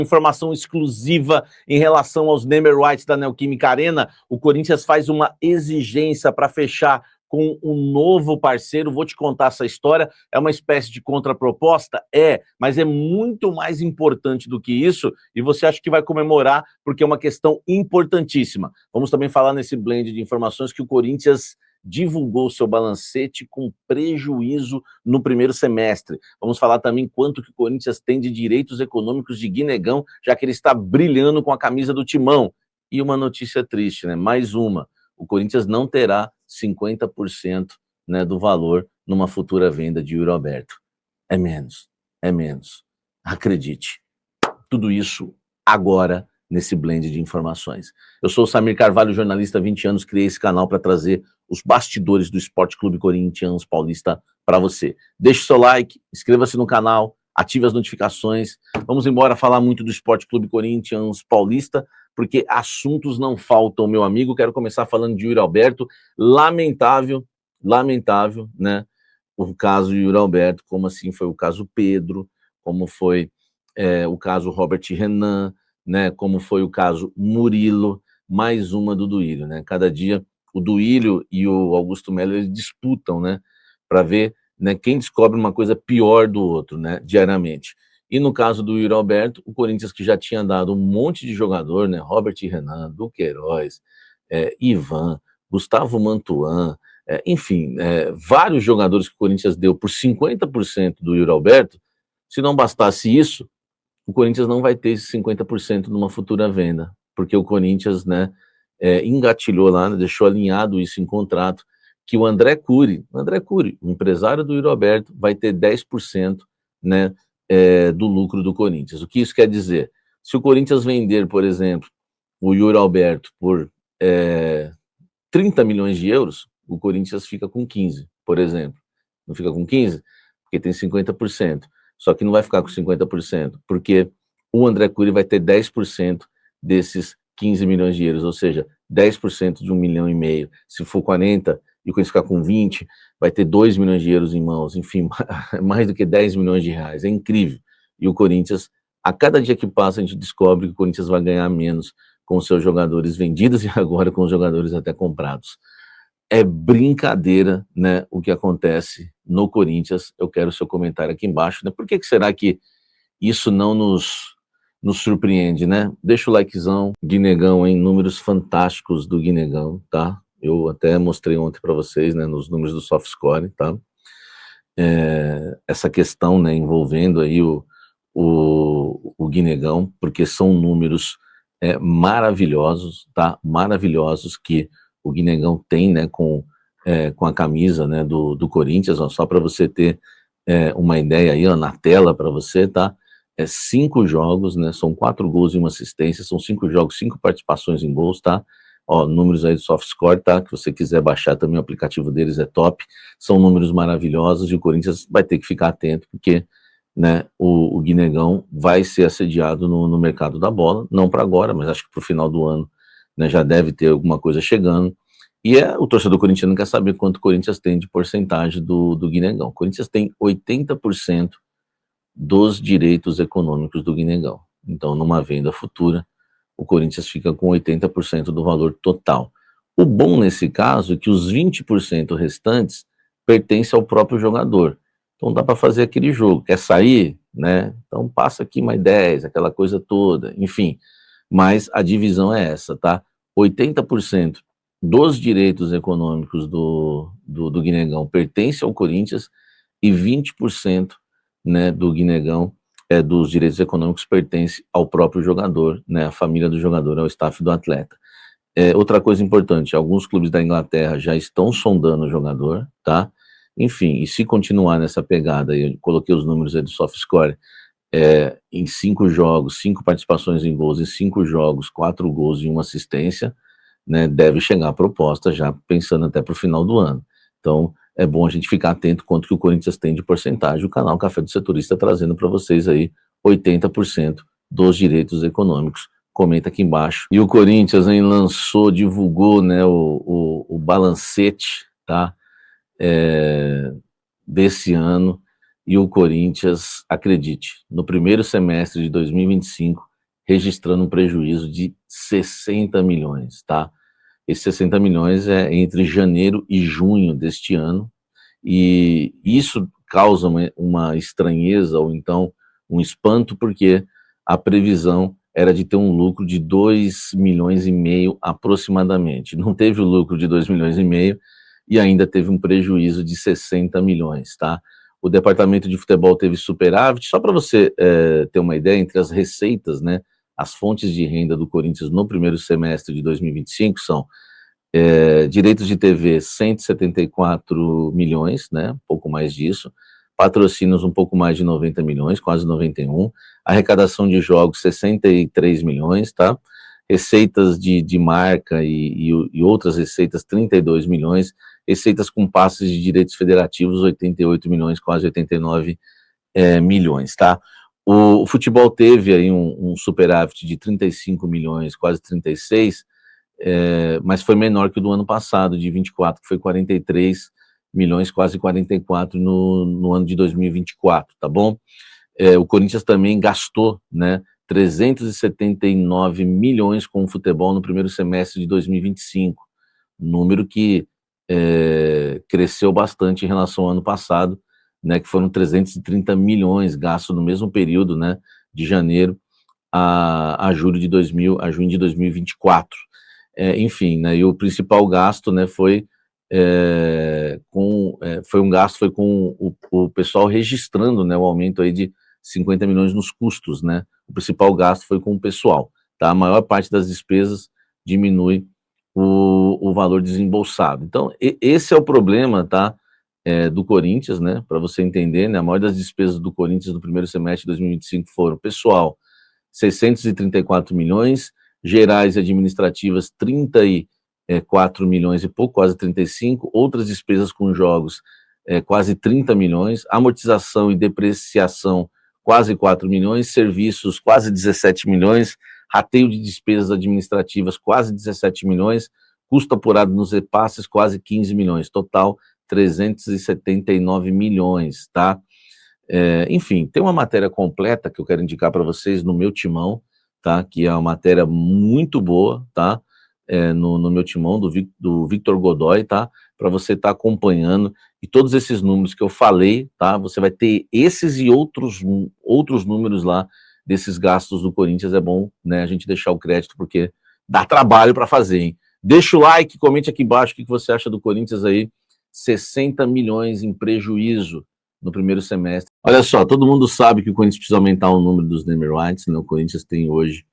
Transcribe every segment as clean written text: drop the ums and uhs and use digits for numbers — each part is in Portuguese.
Informação exclusiva em relação aos Name Rights da Neoquímica Arena. O Corinthians faz uma exigência para fechar com um novo parceiro. Vou te contar essa história. É uma espécie de contraproposta? Mas é muito mais importante do que isso, e você acha que vai comemorar porque é uma questão importantíssima. Vamos também falar nesse blend de informações que o Corinthians divulgou seu balancete com prejuízo no primeiro semestre. Vamos falar também quanto que o Corinthians tem de direitos econômicos de Guinegão, já que ele está brilhando com a camisa do Timão. E uma notícia triste, né? Mais uma. O Corinthians não terá 50%, né, do valor numa futura venda de Yuri Alberto. É menos. Acredite. Tudo isso agora nesse blend de informações. Eu sou o Samir Carvalho, jornalista há 20 anos, criei esse canal para trazer os bastidores do Esporte Clube Corinthians Paulista para você. Deixe seu like, inscreva-se no canal, ative as notificações. Vamos embora falar muito do Esporte Clube Corinthians Paulista, porque assuntos não faltam, meu amigo. Quero começar falando de Yuri Alberto. Lamentável, né? O caso Yuri Alberto, como assim foi o caso Pedro, como foi o caso Robert Renan, né, como foi o caso Murilo, mais uma do Duílio, né? Cada dia o Duílio e o Augusto Melo eles disputam, né, para ver, né, quem descobre uma coisa pior do outro, né, diariamente. E no caso do Yuri Alberto, o Corinthians que já tinha dado um monte de jogador, né, Robert Renan, Duqueiroz, Ivan, Gustavo Mantuan, enfim, vários jogadores que o Corinthians deu por 50% do Yuri Alberto. Se não bastasse isso, o Corinthians não vai ter esse 50% numa futura venda, porque o Corinthians, né, engatilhou lá, né, deixou alinhado isso em contrato, que o André Cury, o empresário do Yuri Alberto, vai ter 10%, né, do lucro do Corinthians. O que isso quer dizer? Se o Corinthians vender, por exemplo, o Yuri Alberto por 30 milhões de euros, o Corinthians fica com 15, por exemplo. Não fica com 15? Porque tem 50%. Só que não vai ficar com 50%, porque o André Cury vai ter 10% desses 15 milhões de euros, ou seja, 10% de 1,5 milhão. Se for 40 e o Corinthians ficar com 20, vai ter 2 milhões de euros em mãos, enfim, mais do que 10 milhões de reais. É incrível. E o Corinthians, a cada dia que passa, a gente descobre que o Corinthians vai ganhar menos com seus jogadores vendidos e agora com os jogadores até comprados. É brincadeira, né, o que acontece no Corinthians. Eu quero o seu comentário aqui embaixo, né? Por que será que isso não nos surpreende, né? Deixa o likezão. Guinegão, hein? Números fantásticos do Guinegão, tá? Eu até mostrei ontem para vocês, né, nos números do SoftScore, tá? Essa questão, né, envolvendo aí o Guinegão, porque são números maravilhosos, tá? Maravilhosos que o Guinegão tem, né, com a camisa, né, do Corinthians, ó, só para você ter uma ideia aí, ó, na tela para você, tá? 5 jogos, né, são 4 gols e 1 assistência, são 5 jogos, 5 participações em gols, tá? Ó, números aí do SoftScore, tá? Que você quiser baixar também, o aplicativo deles é top, são números maravilhosos e o Corinthians vai ter que ficar atento, porque, né, o Guinegão vai ser assediado no mercado da bola, não para agora, mas acho que para o final do ano, né, já deve ter alguma coisa chegando. E o torcedor corintiano quer saber quanto o Corinthians tem de porcentagem do Guinegão. O Corinthians tem 80% dos direitos econômicos do Guinegão. Então, numa venda futura, o Corinthians fica com 80% do valor total. O bom nesse caso é que os 20% restantes pertencem ao próprio jogador. Então dá para fazer aquele jogo. Quer sair? Né? Então passa aqui mais 10, aquela coisa toda. Enfim, mas a divisão é essa, tá? 80% dos direitos econômicos do Guinegão pertence ao Corinthians e 20%, né, do Guinegão, dos direitos econômicos, pertence ao próprio jogador, né, a família do jogador, ao staff do atleta. Outra coisa importante, alguns clubes da Inglaterra já estão sondando o jogador, tá? Enfim, e se continuar nessa pegada, eu coloquei os números aí do SoftScore, em 5 jogos, 5 participações em gols, em 5 jogos, 4 gols e 1 assistência, né, deve chegar a proposta já pensando até para o final do ano. Então, é bom a gente ficar atento quanto que o Corinthians tem de porcentagem. O canal Café do Setorista trazendo para vocês aí 80% dos direitos econômicos. Comenta aqui embaixo. E o Corinthians, hein, divulgou, né, o balancete, tá, desse ano. E o Corinthians, acredite, no primeiro semestre de 2025, registrando um prejuízo de 60 milhões, tá? Esses 60 milhões é entre janeiro e junho deste ano, e isso causa uma estranheza, ou então um espanto, porque a previsão era de ter um lucro de 2,5 milhões aproximadamente. Não teve o lucro de 2,5 milhões e ainda teve um prejuízo de 60 milhões, tá? O departamento de futebol teve superávit. Só para você ter uma ideia, entre as receitas, né, as fontes de renda do Corinthians no primeiro semestre de 2025 são direitos de TV, 174 milhões, né, um pouco mais disso, patrocínios um pouco mais de 90 milhões, quase 91, arrecadação de jogos 63 milhões, tá? Receitas de marca e outras receitas 32 milhões, receitas com passes de direitos federativos 88 milhões, quase 89 milhões, tá? O futebol teve aí um superávit de 35 milhões, quase 36, mas foi menor que o do ano passado, de 24, que foi 43 milhões, quase 44 no ano de 2024, tá bom? O Corinthians também gastou, né, 379 milhões com o futebol no primeiro semestre de 2025, número que cresceu bastante em relação ao ano passado, né, que foram 330 milhões gastos no mesmo período, né, de janeiro a junho de 2024. Enfim, né, e o principal gasto, né, foi com o pessoal registrando, né, o aumento aí de 50 milhões nos custos, né? O principal gasto foi com o pessoal, tá? A maior parte das despesas diminui o valor desembolsado. Então, esse é o problema, tá? Do Corinthians, né? Para você entender, né? A maior das despesas do Corinthians no primeiro semestre de 2025 foram pessoal, 634 milhões, gerais e administrativas, 34 milhões e pouco, quase 35, outras despesas com jogos, quase 30 milhões, amortização e depreciação, quase 4 milhões, serviços, quase 17 milhões, rateio de despesas administrativas, quase 17 milhões, custo apurado nos repasses, quase 15 milhões, total 379 milhões, tá? Enfim, tem uma matéria completa que eu quero indicar para vocês no meu timão, tá? Que é uma matéria muito boa, tá? No meu timão do Victor Godoy, tá? Para você estar acompanhando, e todos esses números que eu falei, tá? Você vai ter esses e outros números lá desses gastos do Corinthians. É bom, né, a gente deixar o crédito, porque dá trabalho para fazer, hein? Deixa o like, comente aqui embaixo o que você acha do Corinthians aí. 60 milhões em prejuízo no primeiro semestre. Olha só, todo mundo sabe que o Corinthians precisa aumentar o número dos name rights, né? O Corinthians tem hoje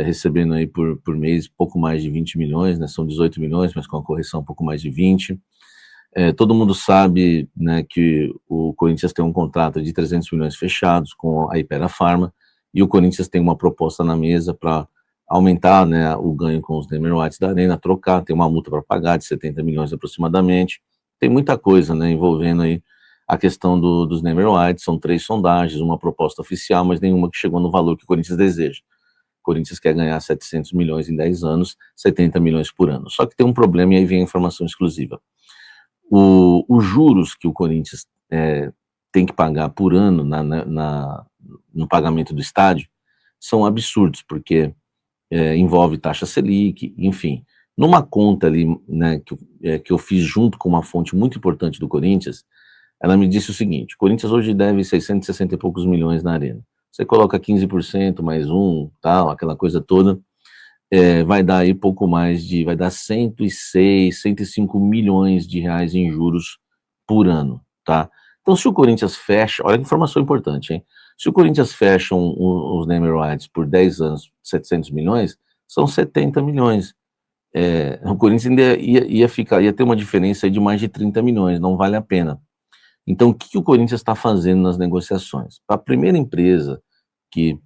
recebendo aí por mês pouco mais de 20 milhões, né? São 18 milhões, mas com a correção um pouco mais de 20. Todo mundo sabe, né, que o Corinthians tem um contrato de 300 milhões fechados com a Hypera Pharma, e o Corinthians tem uma proposta na mesa para aumentar, né, o ganho com os name rights da Arena, trocar, tem uma multa para pagar de 70 milhões aproximadamente. Tem muita coisa, né, envolvendo aí a questão dos name rights. São 3 sondagens, uma proposta oficial, mas nenhuma que chegou no valor que o Corinthians deseja. O Corinthians quer ganhar 700 milhões em 10 anos, 70 milhões por ano. Só que tem um problema, e aí vem a informação exclusiva. Os juros que o Corinthians tem que pagar por ano no pagamento do estádio são absurdos, porque envolve taxa Selic, enfim. Numa conta ali, né, que eu fiz junto com uma fonte muito importante do Corinthians, ela me disse o seguinte: o Corinthians hoje deve 660 e poucos milhões na Arena. Você coloca 15% mais tal, aquela coisa toda, vai dar aí pouco mais vai dar 106, 105 milhões de reais em juros por ano, tá? Então, se o Corinthians fecha, olha que informação importante, hein? Se o Corinthians fecha os name rights por 10 anos, 700 milhões, são 70 milhões. O Corinthians ainda ia ter uma diferença aí de mais de 30 milhões, não vale a pena. Então, o que o Corinthians está fazendo nas negociações? A primeira empresa que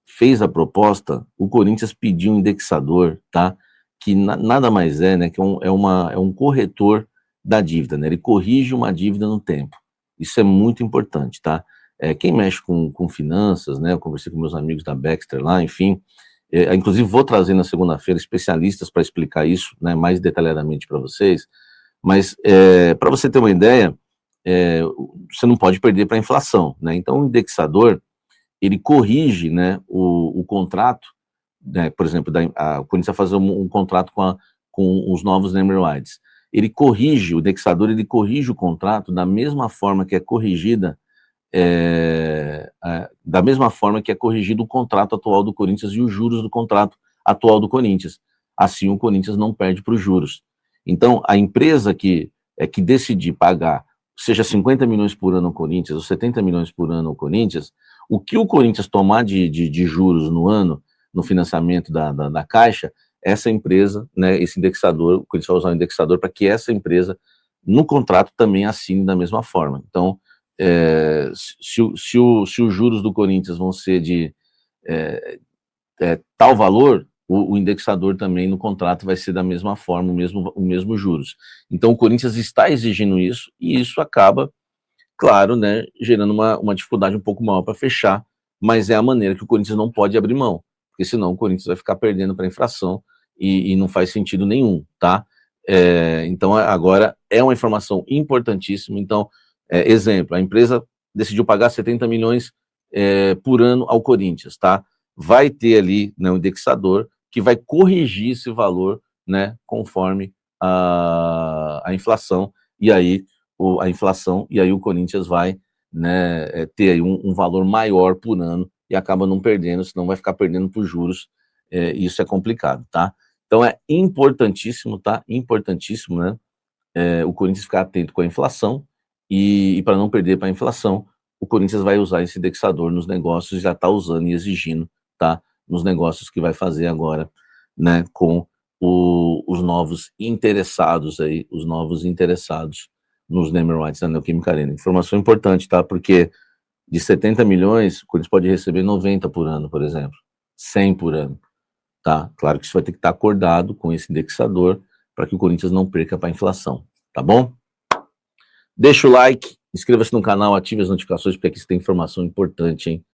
fez a proposta, o Corinthians pediu um indexador, tá? Que nada mais né? Que é um corretor da dívida, né? Ele corrige uma dívida no tempo. Isso é muito importante, tá? Quem mexe com finanças, né? Eu conversei com meus amigos da Baxter lá, enfim. Inclusive, vou trazer na segunda-feira especialistas para explicar isso, né, mais detalhadamente para vocês. Mas, para você ter uma ideia, você não pode perder para a inflação, né? Então, o indexador, ele corrige, né, o contrato, né, por exemplo, o Corinthians vai fazer um contrato com os novos naming rights. Ele corrige, o indexador, ele corrige o contrato da mesma forma que é corrigida, da mesma forma que é corrigido o contrato atual do Corinthians e os juros do contrato atual do Corinthians. Assim, o Corinthians não perde para os juros. Então, a empresa que decidir pagar, seja 50 milhões por ano ao Corinthians, ou 70 milhões por ano ao Corinthians, o que o Corinthians tomar de juros no ano, no financiamento da Caixa, essa empresa, né, esse indexador, o Corinthians vai usar o indexador para que essa empresa, no contrato, também assine da mesma forma. Então, se os juros do Corinthians vão ser de tal valor, o indexador também no contrato vai ser da mesma forma, o mesmo juros. Então, o Corinthians está exigindo isso, e isso acaba, claro, né, gerando uma dificuldade um pouco maior para fechar, mas é a maneira que o Corinthians não pode abrir mão, porque senão o Corinthians vai ficar perdendo para a inflação e não faz sentido nenhum, tá? Então, agora é uma informação importantíssima. Então, exemplo, a empresa decidiu pagar 70 milhões por ano ao Corinthians, tá? Vai ter ali, né, um indexador que vai corrigir esse valor, né, conforme a inflação, e aí a inflação, e aí o Corinthians vai, né, ter aí um valor maior por ano e acaba não perdendo, senão vai ficar perdendo por juros, isso é complicado, tá? Então é importantíssimo, tá? Importantíssimo, né, o Corinthians ficar atento com a inflação, e para não perder para a inflação, o Corinthians vai usar esse indexador nos negócios, já está usando e exigindo, tá? Nos negócios que vai fazer agora, né, com os novos interessados aí, os novos interessados nos naming rights da Neoquímica Arena. Informação importante, tá? Porque de 70 milhões, o Corinthians pode receber 90 por ano, por exemplo, 100 por ano, tá? Claro que isso vai ter que estar acordado com esse indexador para que o Corinthians não perca para a inflação, tá bom? Deixa o like, inscreva-se no canal, ative as notificações, porque aqui você tem informação importante, hein?